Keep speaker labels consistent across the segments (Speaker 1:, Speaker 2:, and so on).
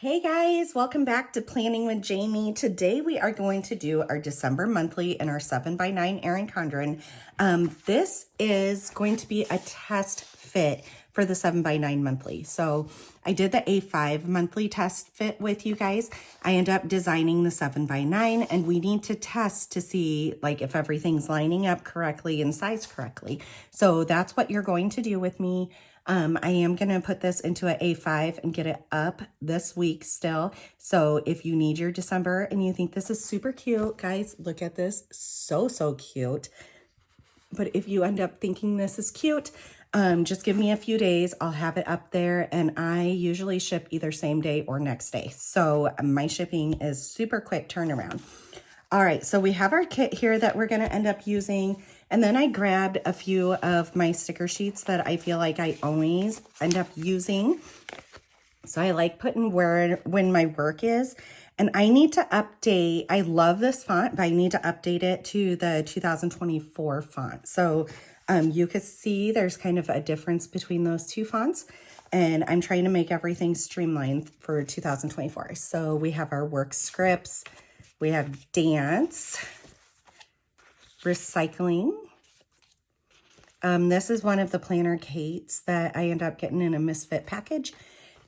Speaker 1: Hey guys, welcome back to Planning with Jamie. Today we are going to do our December monthly in our 7x9 Erin Condren. This is going to be a test fit for the 7x9 monthly. So I did the A5 monthly test fit with you guys. I end up designing the 7x9 and we need to test to see like if everything's lining up correctly and sized correctly. So that's what you're going to do with me. I am going to put this into an A5 and get it up this week still. So if you need your December and you think this is super cute, guys, look at this. So cute. But if you end up thinking this is cute, just give me a few days. I'll have it up there, and I usually ship either same day or next day. So my shipping is super quick turnaround. All right, so we have our kit here that we're going to end up using. And then I grabbed a few of my sticker sheets that I feel like I always end up using. So I like putting when my work is. And I need to update, I love this font, but I need to update it to the 2024 font. So you could see there's kind of a difference between those two fonts. And I'm trying to make everything streamlined for 2024. So we have our work scripts. We have dance, recycling. This is one of the planner Kates that I end up getting in a misfit package.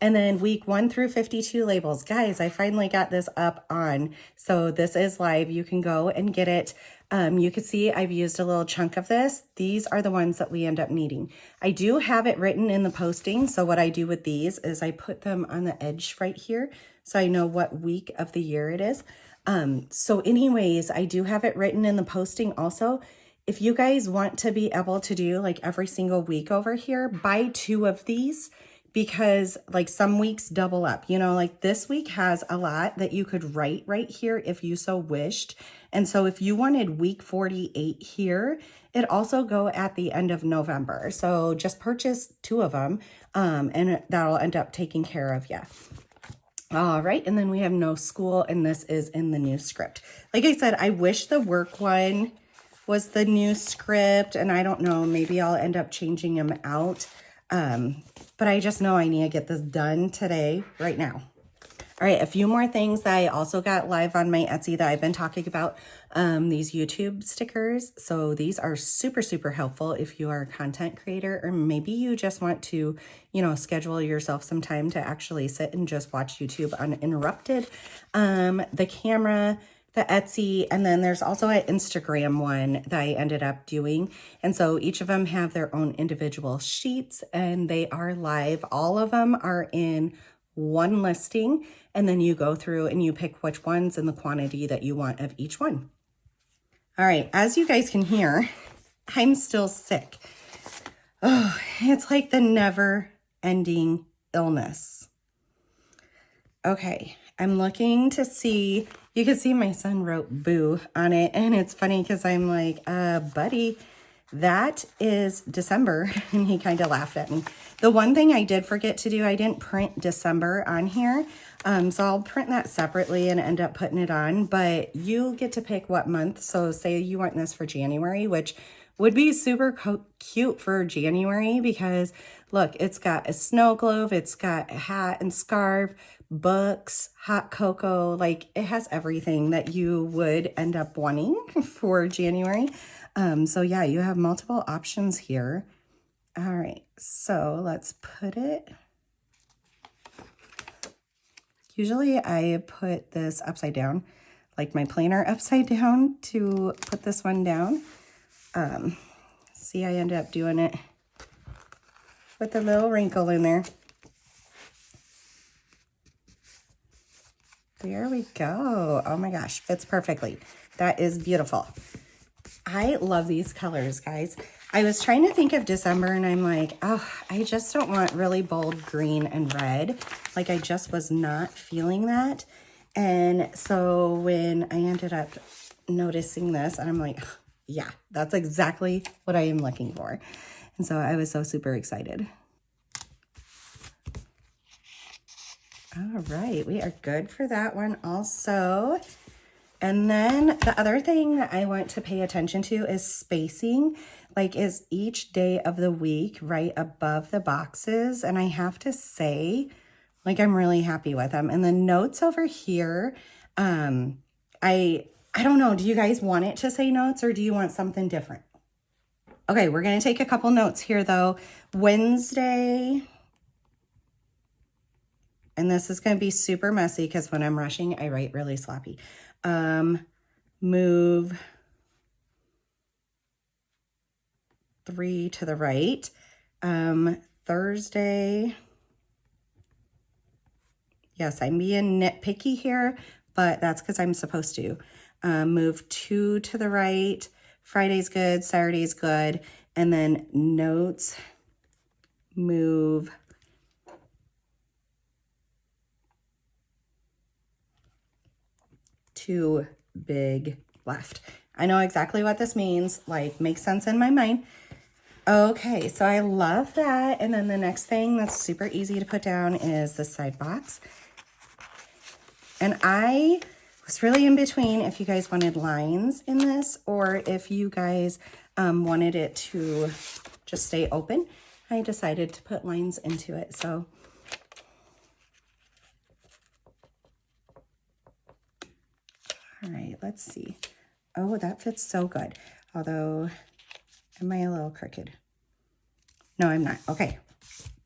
Speaker 1: And then week 1 through 52 labels. Guys, I finally got this up on. So this is live. You can go and get it. You can see I've used a little chunk of this. These are the ones that we end up needing. I do have it written in the posting. So what I do with these is I put them on the edge right here, so I know what week of the year it is. So anyways, I do have it written in the posting also. If you guys want to be able to do like every single week over here, buy 2 of these, because like some weeks double up, you know, like this week has a lot that you could write right here if you so wished. And so if you wanted week 48 here, it also go at the end of November. So just purchase 2 of them, and that'll end up taking care of you. All right, and then we have no school, and this is in the new script. Like I said, I wish the work one was the new script, and I don't know, maybe I'll end up changing them out. But I just know I need to get this done today, right now. All right, a few more things that I also got live on my Etsy that I've been talking about, these YouTube stickers. So these are super helpful if you are a content creator, or maybe you just want to, you know, schedule yourself some time to actually sit and just watch YouTube uninterrupted. The camera, the Etsy, and then there's also an Instagram one that I ended up doing. And so each of them have their own individual sheets, and they are live. All of them are in one listing, and then you go through and you pick which ones and the quantity that you want of each one. All right, as you guys can hear, I'm still sick. Oh, it's like the never-ending illness. Okay, I'm looking to see, you can see my son wrote boo on it, and it's funny because I'm like, buddy, that is December, and he kind of laughed at me. The one thing I did forget to do, I didn't print December on here, so I'll print that separately and end up putting it on, but you get to pick what month. So say you want this for January, which would be super cute for January, because look, it's got a snow globe, it's got a hat and scarf, books, hot cocoa, like it has everything that you would end up wanting for January. So yeah, you have multiple options here. All right, so let's put it. Usually I put this upside down, like my planner upside down, to put this one down. See, I ended up doing it with a little wrinkle in there. There we go. Oh my gosh, fits perfectly. That is beautiful. I love these colors, guys. I was trying to think of December, and I'm like, oh, I just don't want really bold green and red. Like, I just was not feeling that. And so when I ended up noticing this, and I'm like, yeah, that's exactly what I am looking for. And so I was so super excited. All right, we are good for that one also. And then the other thing that I want to pay attention to is spacing. Like, is each day of the week right above the boxes? And I have to say, Like, I'm really happy with them. And the notes over here, I don't know. Do you guys want it to say notes or do you want something different? Okay, we're going to take a couple notes here though. Wednesday, and this is going to be super messy because when I'm rushing, I write really sloppy. Move 3 to the right. Thursday, yes, I'm being nitpicky here, but that's because I'm supposed to. Move 2 to the right. Friday's good, Saturday's good. And then notes, move 2 big left. I know exactly what this means, like makes sense in my mind. Okay, so I love that. And then the next thing that's super easy to put down is the side box. And I was really in between if you guys wanted lines in this or if you guys wanted it to just stay open. I decided to put lines into it. So all right, let's see. Oh, that fits so good. Although, am I a little crooked? No, I'm not. Okay,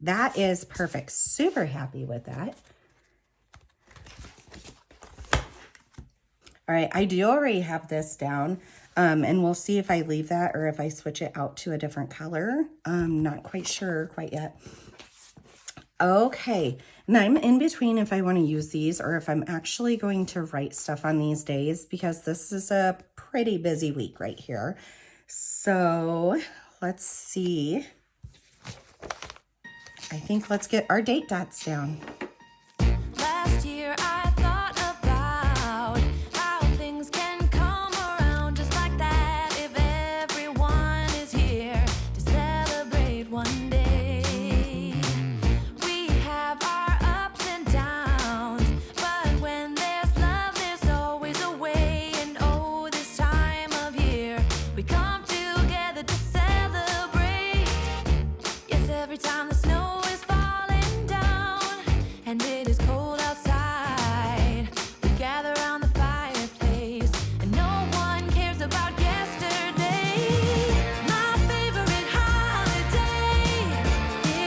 Speaker 1: that is perfect. Super happy with that. All right, I do already have this down, and we'll see if I leave that or if I switch it out to a different color. I'm not quite sure quite yet. Okay, and I'm in between if I want to use these or if I'm actually going to write stuff on these days because this is a pretty busy week right here. So let's see. I think let's get our date dots down.
Speaker 2: Last year I thought about how things can come around just like that if everyone is here to celebrate one day. We have our ups and downs, but when there's love there's always a way. And oh, this time of year we come together to celebrate. Yes, every time the snow is falling down and it is cold outside, we gather around the fireplace and no one cares about yesterday. My favorite holiday,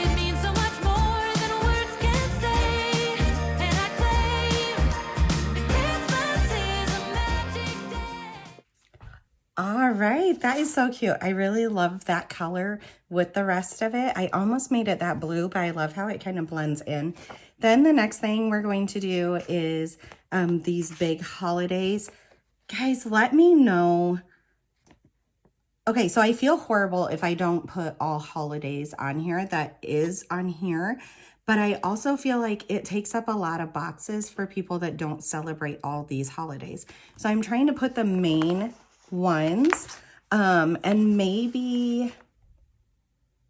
Speaker 2: it means so much more than words can say. And I claim that Christmas is a magic day.
Speaker 1: All right, that is so cute. I really love that color with the rest of it. I almost made it that blue, but I love how it kind of blends in. Then the next thing we're going to do is these big holidays. Guys, let me know. Okay, so I feel horrible if I don't put all holidays on here. That is on here. But I also feel like it takes up a lot of boxes for people that don't celebrate all these holidays. So I'm trying to put the main ones. And maybe,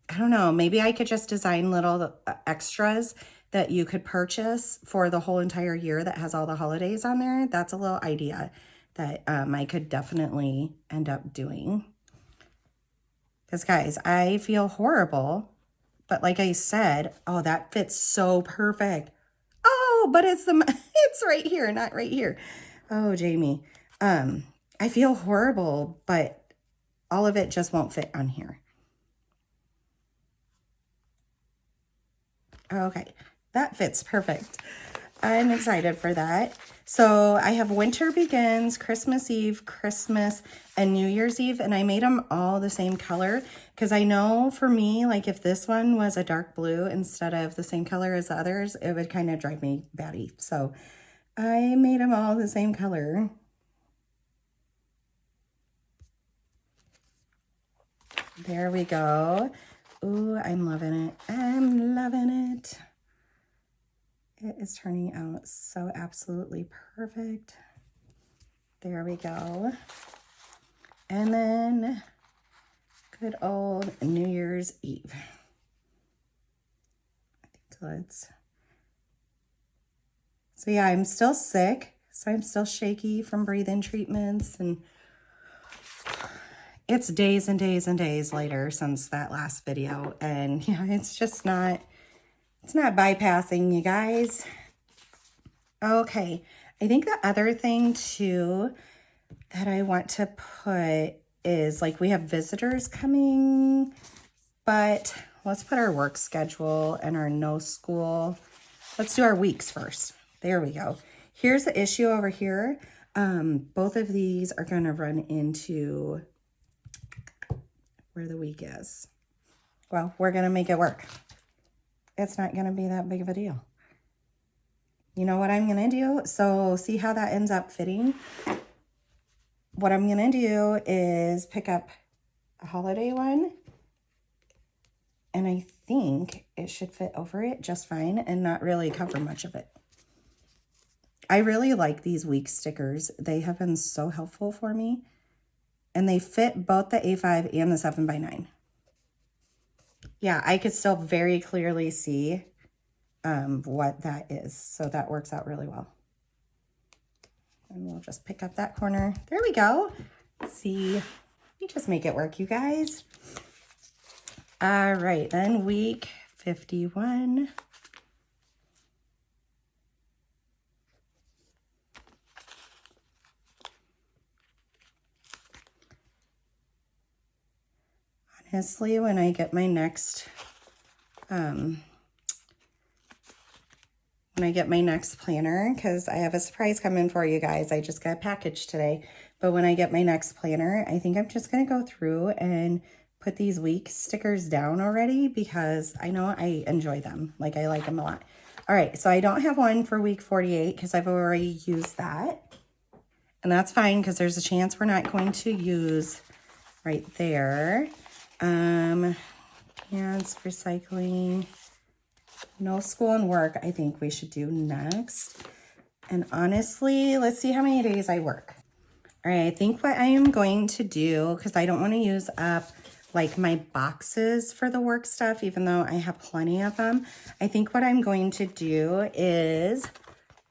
Speaker 1: I don't know, maybe I could just design little extras that you could purchase for the whole entire year that has all the holidays on there. That's a little idea that I could definitely end up doing. Because guys, I feel horrible, but like I said, oh, that fits so perfect. Oh, but it's right here, not right here. Oh, Jamie, I feel horrible, but all of it just won't fit on here. Okay, that fits perfect. I'm excited for that. So I have Winter Begins, Christmas Eve, Christmas, and New Year's Eve, and I made them all the same color because I know for me, like if this one was a dark blue instead of the same color as the others, it would kind of drive me batty. So I made them all the same color. There we go. Ooh, I'm loving it. I'm loving it. It is turning out so absolutely perfect. There we go. And then good old New Year's Eve. I think so yeah, I'm still sick. So I'm still shaky from breathing treatments, and it's days and days and days later since that last video. And yeah, it's It's not bypassing, you guys. Okay, I think the other thing too that I want to put is like we have visitors coming, but let's put our work schedule and our no school. Let's do our weeks first. There we go. Here's the issue over here. Both of these are going to run into where the week is. Well, we're going to make it work. It's not going to be that big of a deal. You know what I'm going to do? So see how that ends up fitting? What I'm going to do is pick up a holiday one. And I think it should fit over it just fine and not really cover much of it. I really like these week stickers. They have been so helpful for me. And they fit both the A5 and the 7x9. Yeah, I could still very clearly see what that is. So that works out really well. And we'll just pick up that corner. There we go. See, we just make it work, you guys. All right, then week 51. Honestly, when I get my next planner, because I have a surprise coming for you guys. I just got a package today. But when I get my next planner, I think I'm just going to go through and put these week stickers down already because I know I enjoy them. Like, I like them a lot. All right, so I don't have one for week 48 because I've already used that. And that's fine because there's a chance we're not going to use right there. Pants, recycling, no school and work, I think we should do next. And honestly, let's see how many days I work. All right, I think what I am going to do, because I don't want to use up like my boxes for the work stuff, even though I have plenty of them. I think what I'm going to do is,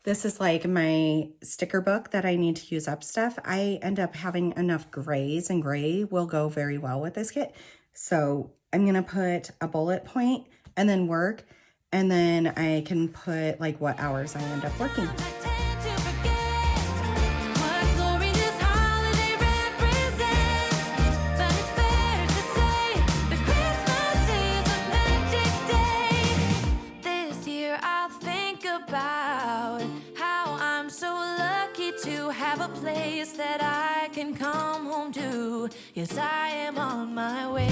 Speaker 1: this is like my sticker book that I need to use up stuff. I end up having enough grays, and gray will go very well with this kit. So I'm going to put a bullet point and then work, and then I can put like what hours I end up working.
Speaker 2: That I can come home to. Yes, I am on my way.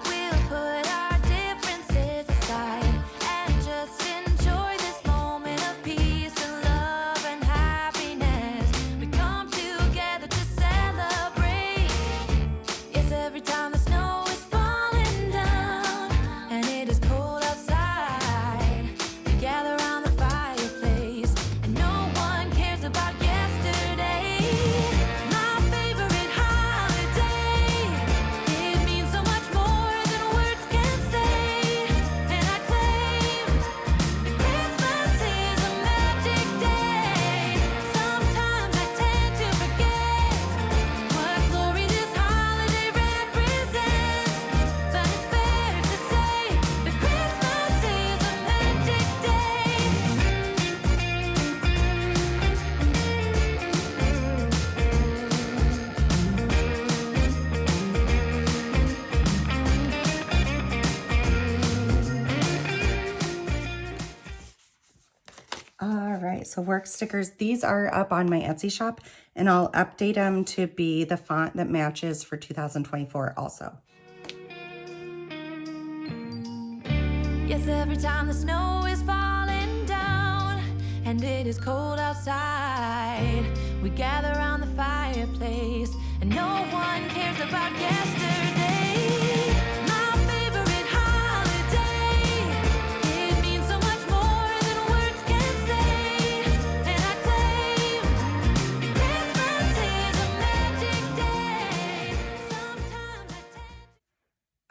Speaker 2: We'll put our differences aside and just enjoy this moment of peace and love and happiness. We come together to celebrate. Yes, every time the snow is falling down and it is cold outside, we gather around the fireplace and no one cares about
Speaker 1: So work stickers, these are up on my Etsy shop, and I'll update them to be the font that matches for 2024 also.
Speaker 2: Yes, every time the snow is falling down and it is cold outside, we gather around the fireplace and no one cares about yesterday.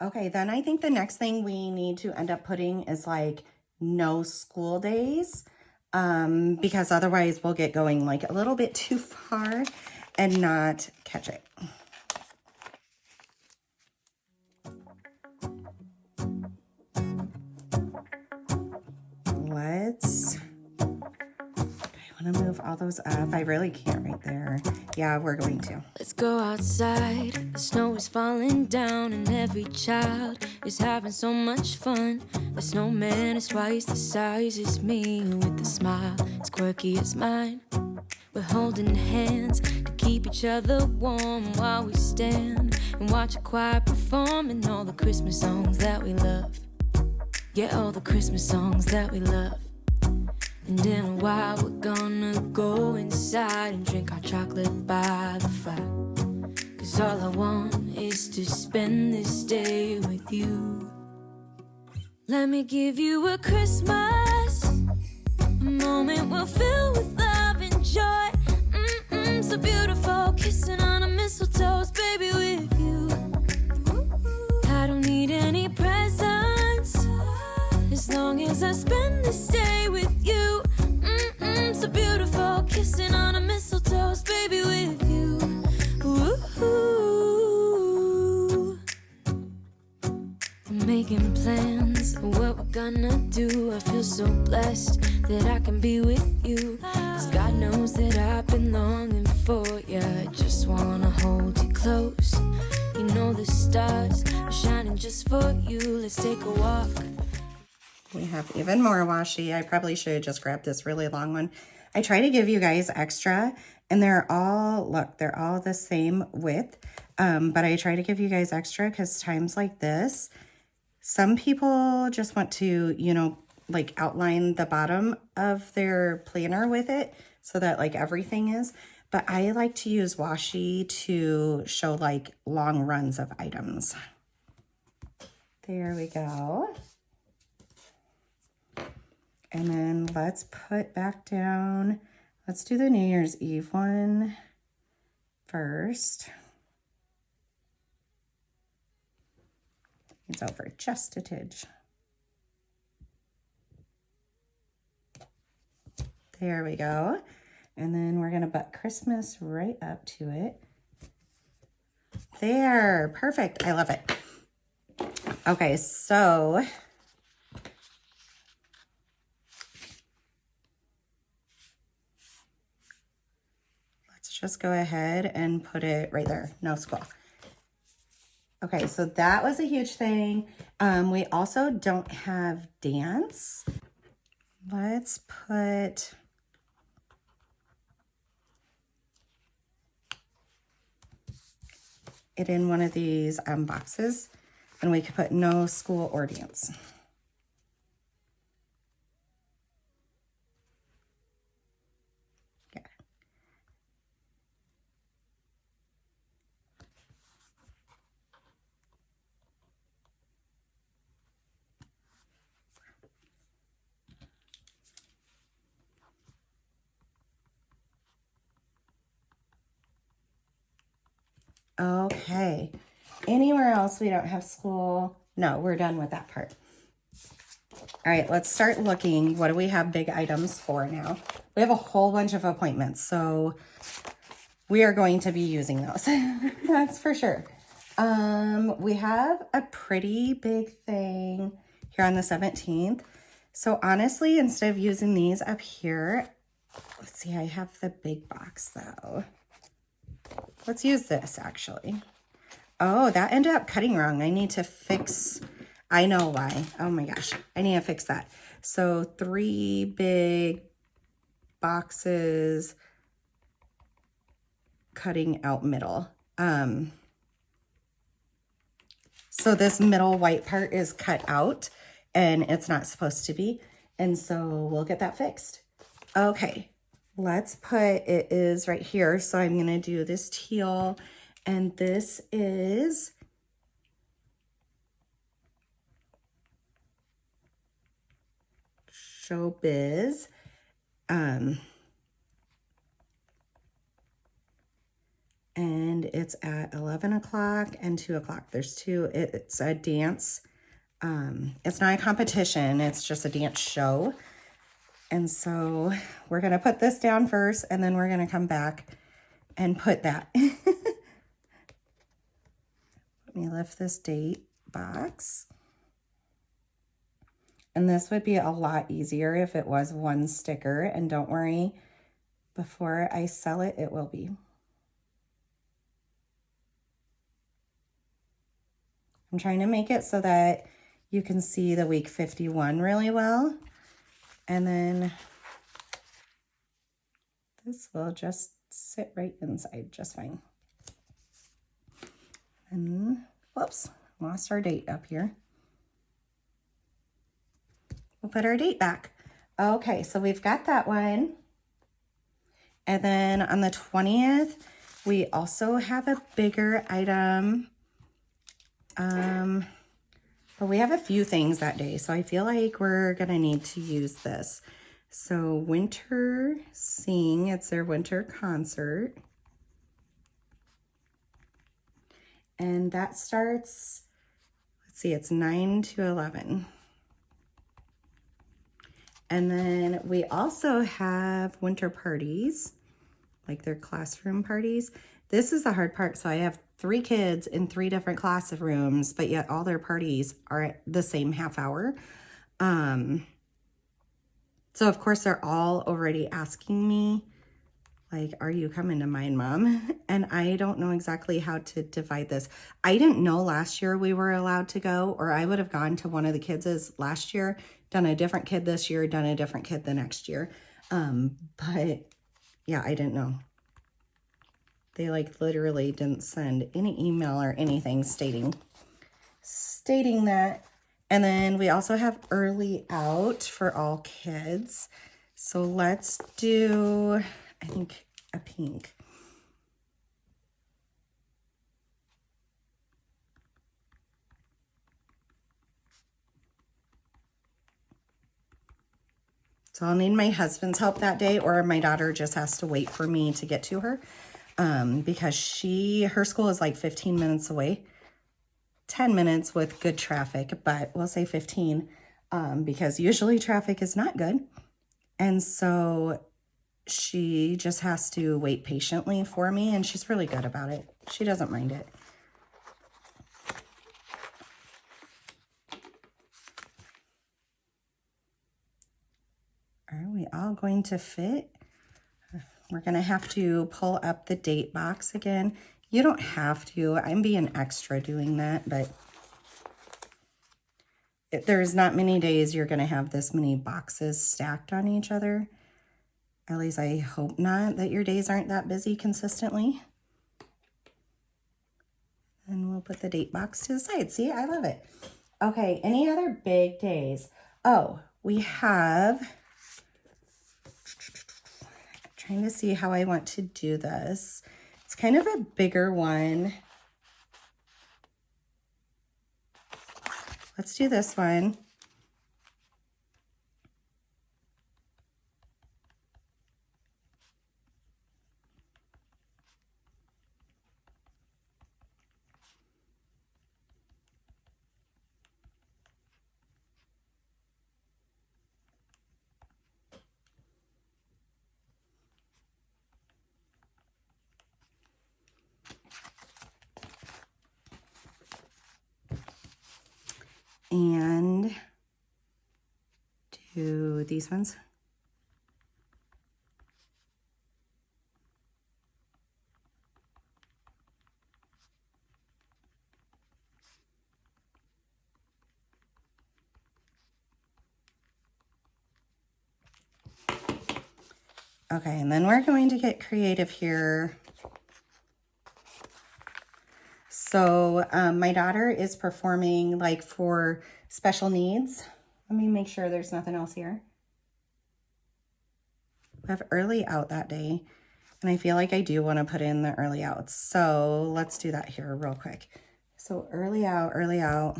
Speaker 1: Okay, then I think the next thing we need to end up putting is like no school days, because otherwise we'll get going like a little bit too far and not catch it. let's, I want to move all those up. I really can't right there. Yeah, we're going to.
Speaker 2: Let's go outside. The snow is falling down and every child is having so much fun. The snowman is twice the size as me with a smile as quirky as mine. We're holding hands to keep each other warm while we stand and watch a choir performing all the Christmas songs that we love. Yeah, all the Christmas songs that we love. And in a while we're gonna go inside and drink our chocolate by the fire. 'Cause all I want is to spend this day with you. Let me give you a Christmas, a moment we'll fill with love and joy. So beautiful, kissing on a mistletoe, baby, with you. I don't need any presents as long as I spend this day with you. So beautiful, kissing on a mistletoe, baby, with you. Ooh. I'm making plans of what we're gonna do. I feel so blessed that I can be with you. 'Cause God knows that I've been longing for you. I just wanna hold you close. You know the stars are shining just for you. Let's take a walk.
Speaker 1: We have even more washi. I probably should have just grabbed this really long one. I try to give you guys extra, and they're all, look, they're all the same width. But I try to give you guys extra because times like this, some people just want to, you know, like outline the bottom of their planner with it so that like everything is. But I like to use washi to show like long runs of items. There we go. And then let's put back down, let's do the New Year's Eve one first. It's over just a tidge. There we go. And then we're gonna butt Christmas right up to it. There, perfect, I love it. Okay, so just go ahead and put it right there. No squall. Okay, so that was a huge thing. We also don't have dance. Let's put it in one of these boxes, and we could put no school or dance. Okay, anywhere else we don't have school? No, we're done with that part. All right, let's start looking. What do we have big items for now? We have a whole bunch of appointments, so we are going to be using those. That's for sure. We have a pretty big thing here on the 17th. So honestly, instead of using these up here, let's see, I have the big box though. Let's use this actually. Oh, that ended up cutting wrong. I need to fix, I know why. Oh my gosh, I need to fix that. So 3 big boxes cutting out middle. So this middle white part is cut out and it's not supposed to be. And so we'll get that fixed. Okay. Let's put, it is right here. So I'm going to do this teal, and this is Showbiz. And it's at 11 o'clock and 2 o'clock. There's two, it's a dance. It's not a competition. It's just a dance show. And so we're going to put this down first, and then we're going to come back and put that. Let me lift this date box. And this would be a lot easier if it was one sticker, and don't worry, before I sell it, it will be. I'm trying to make it so that you can see the week 51 really well. And then this will just sit right inside just fine. And whoops, lost our date up here. We'll put our date back. Okay, so we've got that one. And then on the 20th, we also have a bigger item. But we have a few things that day, so I feel like we're gonna need to use this. So Winter Sing, it's their winter concert. And that starts, let's see, it's 9 to 11. And then we also have winter parties, like their classroom parties. This is the hard part. So I have 3 kids in 3 different classrooms, but yet all their parties are at the same half hour. So of course they're all already asking me, like, are you coming to mine, Mom? And I don't know exactly how to divide this. I didn't know last year we were allowed to go, or I would have gone to one of the kids' last year, done a different kid this year, done a different kid the next year. But yeah, I didn't know. They like literally didn't send any email or anything stating that. And then we also have early out for all kids. So let's do, I think, a pink. So I'll need my husband's help that day, or my daughter just has to wait for me to get to her, because her school is like 15 minutes away, 10 minutes with good traffic, but we'll say 15, because usually traffic is not good. And so she just has to wait patiently for me, and she's really good about it. She doesn't mind it. Are we all going to fit? We're going to have to pull up the date box again. You don't have to. I'm being extra doing that, but there's not many days you're going to have this many boxes stacked on each other. At least I hope not, that your days aren't that busy consistently. And we'll put the date box to the side. See, I love it. Okay, any other big days? Oh, we have, I'm trying to see how I want to do this. It's kind of a bigger one. Let's do this one. And do these ones. Okay, and then we're going to get creative here. So my daughter is performing like for special needs. Let me make sure there's nothing else here. We have early out that day, and I feel like I do want to put in the early outs. So let's do that here real quick. So early out, early out.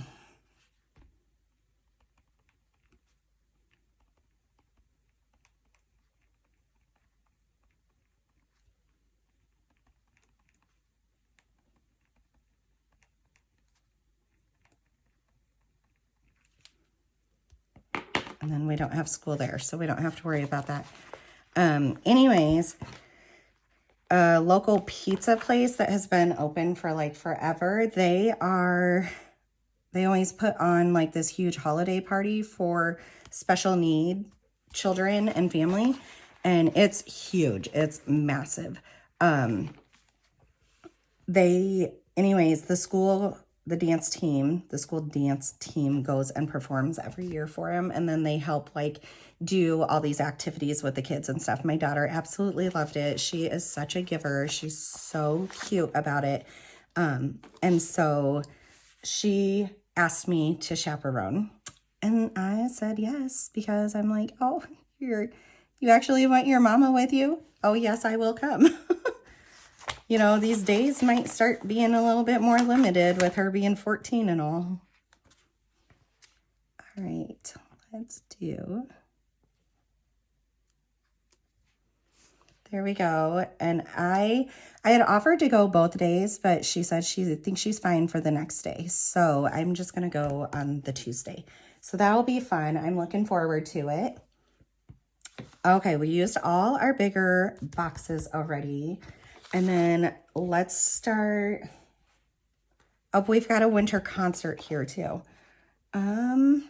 Speaker 1: And then we don't have school there, so we don't have to worry about that. Anyways, a local pizza place that has been open for like forever, they are they always put on like this huge holiday party for special need children and family. And it's huge. It's massive. Anyways, the school dance team goes and performs every year for him. And then they help like do all these activities with the kids and stuff. My daughter absolutely loved it. She is such a giver. She's so cute about it. And so she asked me to chaperone. And I said yes, because I'm like, oh, you actually want your mama with you? Oh, yes, I will come. You know, these days might start being a little bit more limited with her being 14 and all. All right, let's do. There we go. And I had offered to go both days, but she said she thinks she's fine for the next day. So I'm just going to go on the Tuesday. So that will be fun. I'm looking forward to it. Okay, we used all our bigger boxes already. And then let's start. Oh, we've got a winter concert here too. We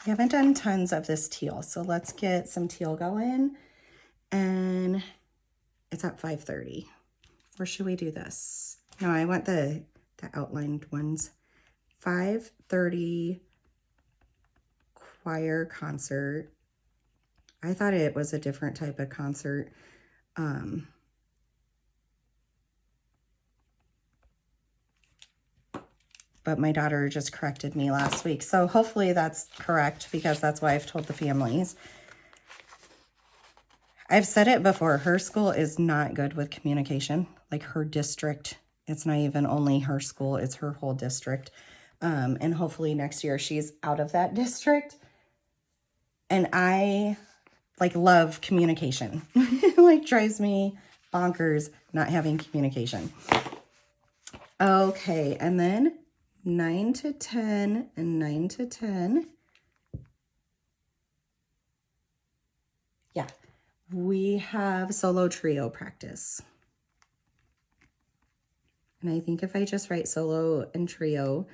Speaker 1: haven't done tons of this teal, so let's get some teal going. And it's at 5:30. Or should we do this? No, I want the outlined ones. 5:30 choir concert. I thought it was a different type of concert. But my daughter just corrected me last week. So hopefully that's correct, because that's why I've told the families. I've said it before. Her school is not good with communication. Like her district, it's not even only her school, it's her whole district. And hopefully next year she's out of that district. And I like love communication. Like drives me bonkers not having communication. Okay, and then 9 to 10 and 9 to 10. Yeah, we have solo trio practice. And I think if I just write solo and trio,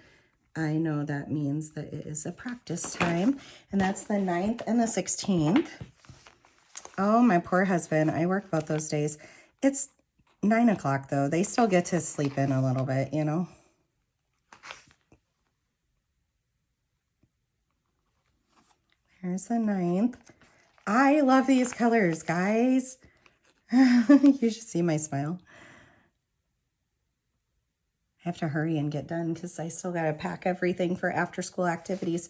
Speaker 1: I know that means that it is a practice time. And that's the 9th and the 16th. Oh, my poor husband. I work both those days. It's 9 o'clock though. They still get to sleep in a little bit, you know. Here's the 9th. I love these colors, guys. You should see my smile. I have to hurry and get done because I still got to pack everything for after school activities.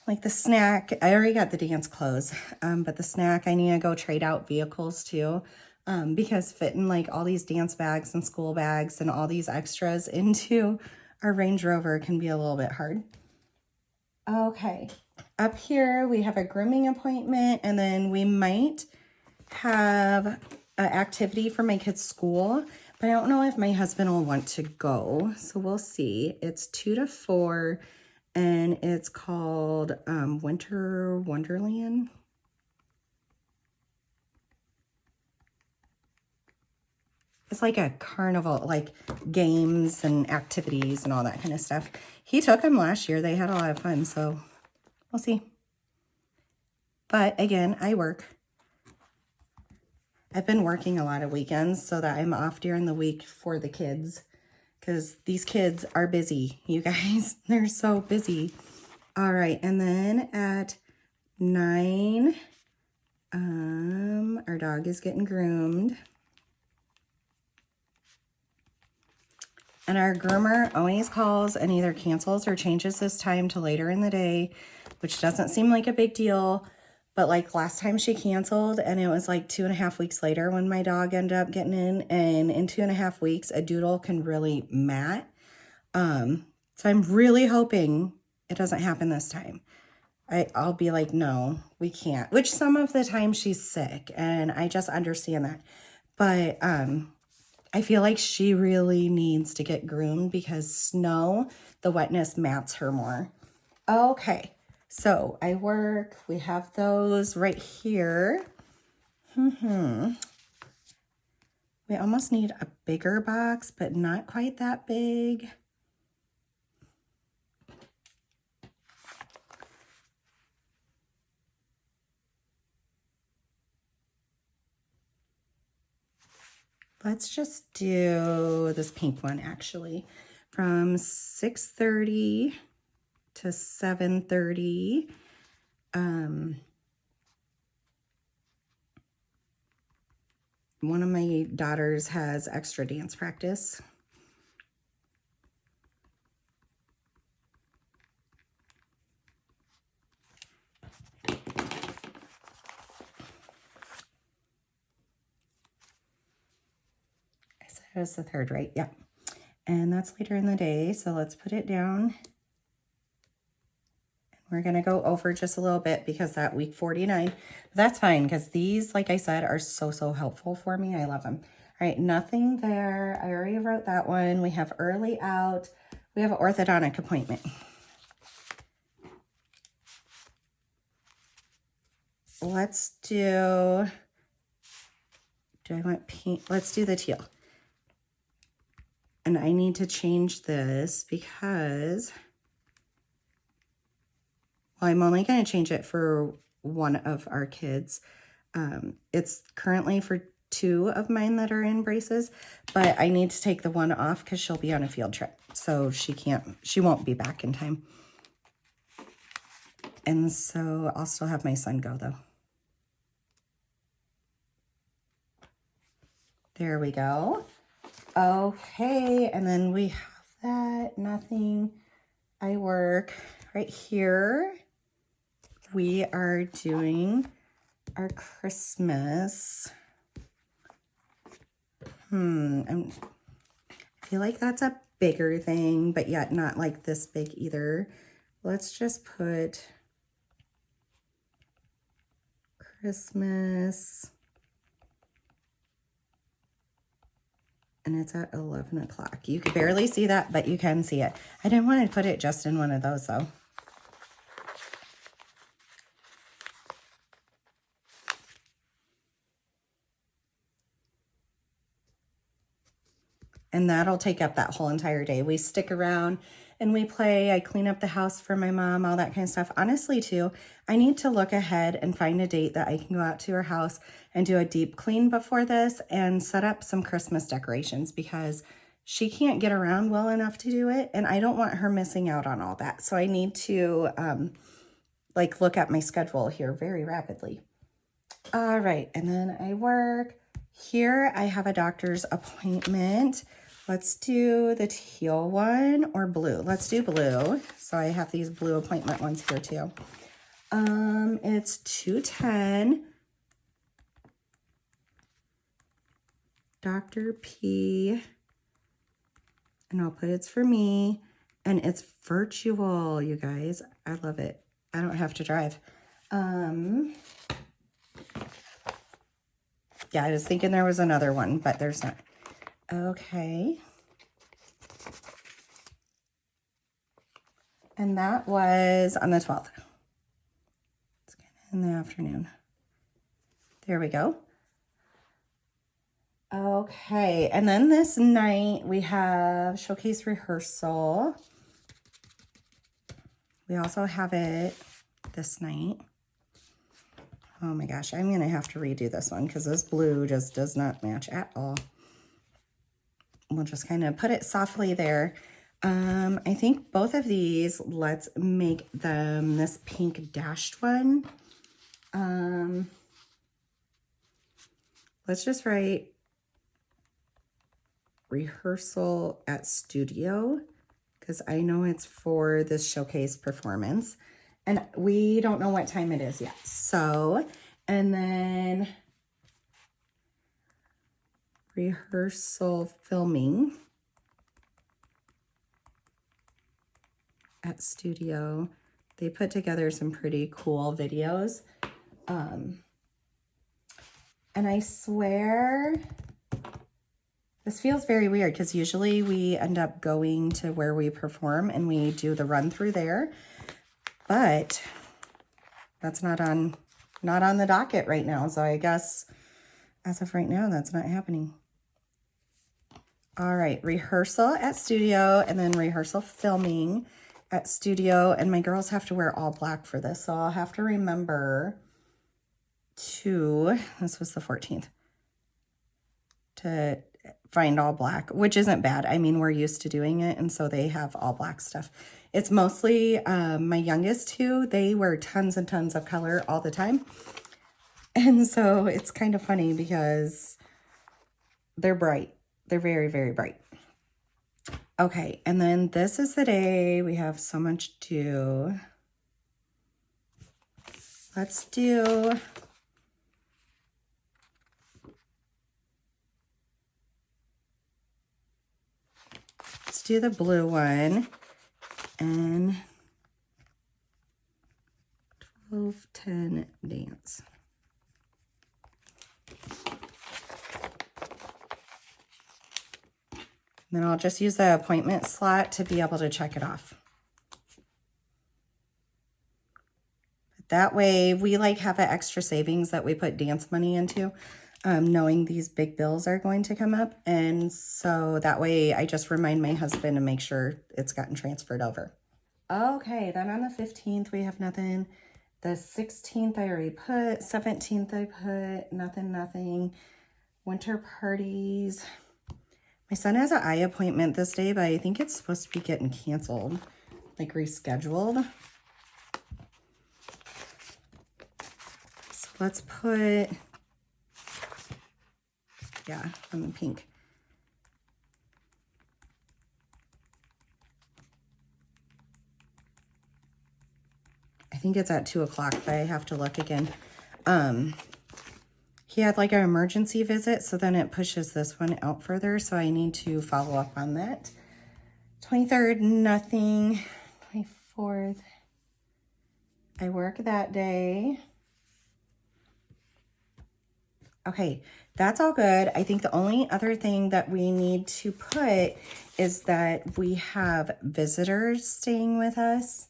Speaker 1: Like the snack, I already got the dance clothes, but the snack, I need to go trade out vehicles too, because fitting like all these dance bags and school bags and all these extras into our Range Rover can be a little bit hard. Okay, up here we have a grooming appointment, and then we might have an activity for my kids' school, but I don't know if my husband will want to go, so we'll see. It's 2 to 4. And it's called Winter Wonderland. It's like a carnival, like games and activities and all that kind of stuff. He took them last year. They had a lot of fun, so we'll see. But again, I work. I've been working a lot of weekends so that I'm off during the week for the kids. Because these kids are busy, you guys. They're so busy. All right, and then at 9, our dog is getting groomed. And our groomer always calls and either cancels or changes this time to later in the day, which doesn't seem like a big deal. But like last time she canceled, and it was like 2.5 weeks later when my dog ended up getting in. And in 2.5 weeks, a doodle can really mat. So I'm really hoping it doesn't happen this time. I'll be like, no, we can't. Which some of the time she's sick, and I just understand that. But I feel like she really needs to get groomed because snow, the wetness mats her more. Okay. So I work, we have those right here. We almost need a bigger box, but not quite that big. let's just do this pink one actually. From 6:30 to 7:30. One of my daughters has extra dance practice. I said it was the 3rd, right? Yeah. And that's later in the day, so let's put it down. We're going to go over just a little bit because that week 49, that's fine because these, like I said, are so helpful for me. I love them. All right, nothing there. I already wrote that one. We have early out. We have an orthodontic appointment. Let's do I want pink? Let's do the teal. And I need to change this because, well, I'm only going to change it for one of our kids. It's currently for 2 of mine that are in braces, but I need to take the one off because she'll be on a field trip. So she won't be back in time. And so I'll still have my son go though. There we go. Okay, and then we have that, nothing. I work right here. We are doing our Christmas. I feel like that's a bigger thing, but yet not like this big either. Let's just put Christmas. And it's at 11 o'clock. You can barely see that, but you can see it. I didn't want to put it just in one of those though. And that'll take up that whole entire day. We stick around and we play. I clean up the house for my mom, all that kind of stuff. Honestly, too, I need to look ahead and find a date that I can go out to her house and do a deep clean before this and set up some Christmas decorations because she can't get around well enough to do it. And I don't want her missing out on all that. So I need to like look at my schedule here very rapidly. All right. And then I work. Here I have a doctor's appointment. Let's do the teal one or blue. Let's do blue. So I have these blue appointment ones here too. It's 2:10. Dr. P. And I'll put it's for me. And it's virtual, you guys. I love it. I don't have to drive. Yeah, I was thinking there was another one, but there's not. Okay. And that was on the 12th. It's kind of in the afternoon. There we go. Okay, and then this night we have showcase rehearsal. We also have it this night. Oh my gosh, I'm going to have to redo this one because this blue just does not match at all. We'll just kind of put it softly there. I think both of these, let's make them this pink dashed one. Let's just write rehearsal at studio because I know it's for this showcase performance. And we don't know what time it is yet. So, and then rehearsal filming at studio. They put together some pretty cool videos. And I swear, this feels very weird because usually we end up going to where we perform and we do the run through there. But that's not on the docket right now. So I guess as of right now, that's not happening. All right, rehearsal at studio and then rehearsal filming at studio. And my girls have to wear all black for this. So I'll have to remember to, this was the 14th, to find all black, which isn't bad. I mean, we're used to doing it, and so they have all black stuff. It's mostly my youngest two. They wear tons and tons of color all the time. And so it's kind of funny because they're bright. They're very, very bright. Okay, and then this is the day we have so much to do. Let's do the blue one and 12-10 dance. And then I'll just use the appointment slot to be able to check it off. That way we like have an extra savings that we put dance money into, knowing these big bills are going to come up. And so that way I just remind my husband to make sure it's gotten transferred over. Okay, then on the 15th we have nothing. The 16th I already put. 17th I put nothing. Winter parties. My son has an eye appointment this day, but I think it's supposed to be getting canceled, like rescheduled. So let's put, yeah, on the pink. I think it's at 2 o'clock, but I have to look again. He had like an emergency visit, so then it pushes this one out further, so I need to follow up on that. 23rd, nothing. 24th, I work that day. Okay, that's all good. I think the only other thing that we need to put is that we have visitors staying with us.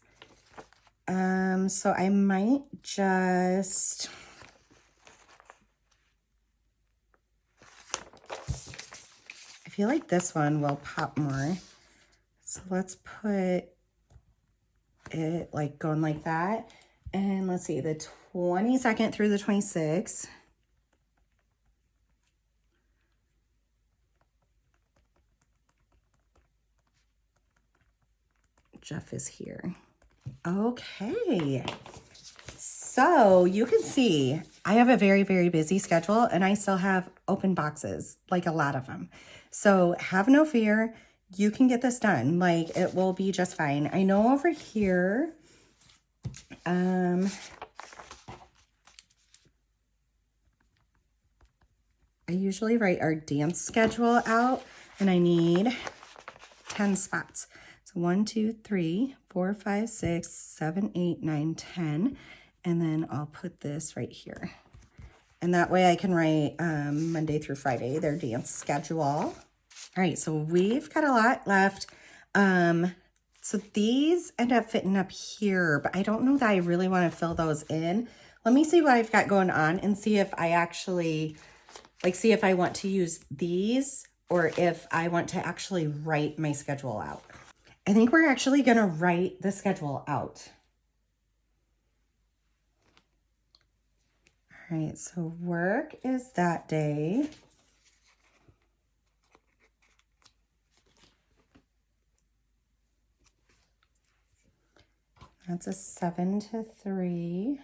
Speaker 1: So I might just... I feel like this one will pop more. So let's put it like going like that. And let's see, the 22nd through the 26th. Jeff is here. Okay. So you can see I have a very, very busy schedule and I still have open boxes, like a lot of them. So have no fear. You can get this done. Like it will be just fine. I know over here, I usually write our dance schedule out and I need 10 spots. So 1, 2, 3, 4, 5, 6, 7, 8, 9, 10. And then I'll put this right here. And that way I can write Monday through Friday, their dance schedule. All right, so we've got a lot left. So these end up fitting up here, but I don't know that I really want to fill those in. Let me see what I've got going on and see if I actually, like, see if I want to use these or if I want to actually write my schedule out. I think we're actually going to write the schedule out. All right, so work is that day. That's a 7 to 3.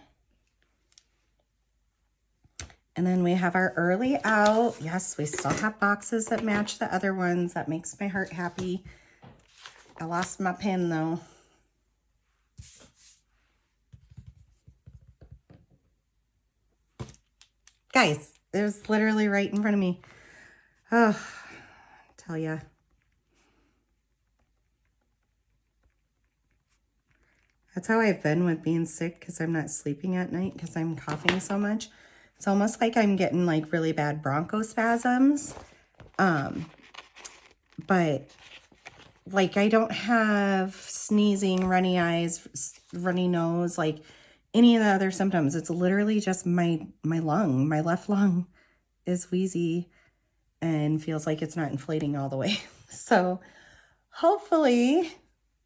Speaker 1: And then we have our early out. Yes, we still have boxes that match the other ones. That makes my heart happy. I lost my pen though. Guys, it was literally right in front of me. Oh, I tell ya. That's how I've been with being sick because I'm not sleeping at night because I'm coughing so much. It's almost like I'm getting like really bad bronchospasms. But like I don't have sneezing, runny eyes, runny nose, like any of the other symptoms. It's literally just my lung. My left lung is wheezy and feels like it's not inflating all the way. So hopefully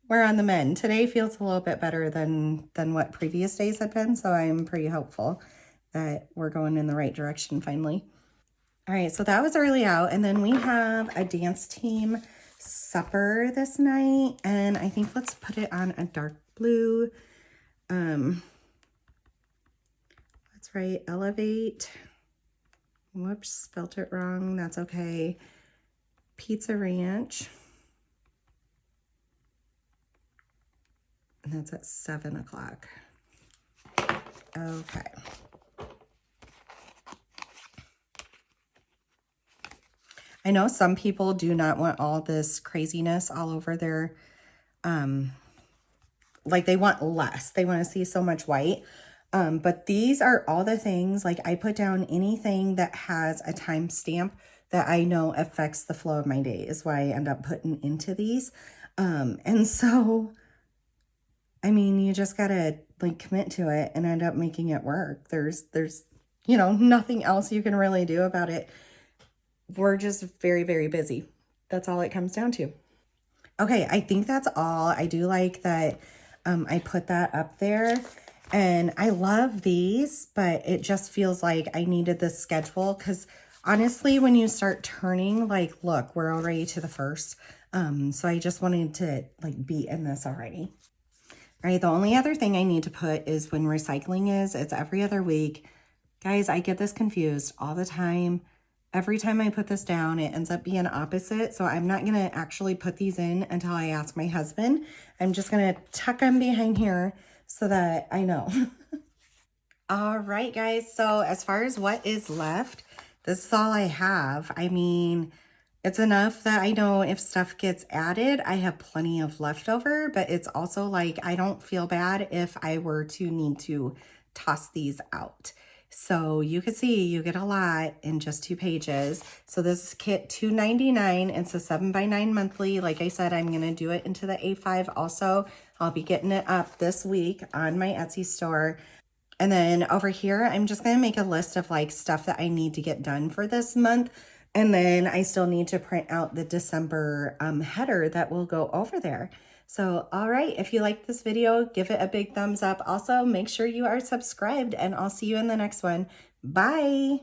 Speaker 1: we're on the mend. Today feels a little bit better than what previous days had been. So I'm pretty hopeful that we're going in the right direction finally. All right, so that was early out. And then we have a dance team supper this night. And I think let's put it on a dark blue. Let's write Elevate. Whoops, spelt it wrong. That's okay. Pizza Ranch. And that's at 7 o'clock. Okay. I know some people do not want all this craziness all over their, like they want less. They want to see so much white. But these are all the things, like I put down anything that has a timestamp that I know affects the flow of my day is what I end up putting into these. And so, I mean, you just gotta like commit to it and end up making it work. There's, you know, nothing else you can really do about it. We're just very, very busy. That's all it comes down to. Okay, I think that's all. I do like that I put that up there. And I love these, but it just feels like I needed this schedule because honestly, when you start turning, like, look, we're already to the 1st. So I just wanted to like be in this already. All right, the only other thing I need to put is when recycling is, it's every other week. Guys, I get this confused all the time. Every time I put this down, it ends up being opposite. So I'm not going to actually put these in until I ask my husband. I'm just going to tuck them behind here so that I know. All right, guys. So as far as what is left, this is all I have. I mean, it's enough that I know if stuff gets added, I have plenty of leftover, but it's also like I don't feel bad if I were to need to toss these out. So you can see you get a lot in just 2 pages. So this is kit $2.99. It's a 7x9 monthly. Like I said, I'm going to do it into the A5 also. I'll be getting it up this week on my Etsy store. And then over here, I'm just going to make a list of like stuff that I need to get done for this month. And then I still need to print out the December header that will go over there. So, all right, if you like this video, give it a big thumbs up. Also, make sure you are subscribed and I'll see you in the next one. Bye.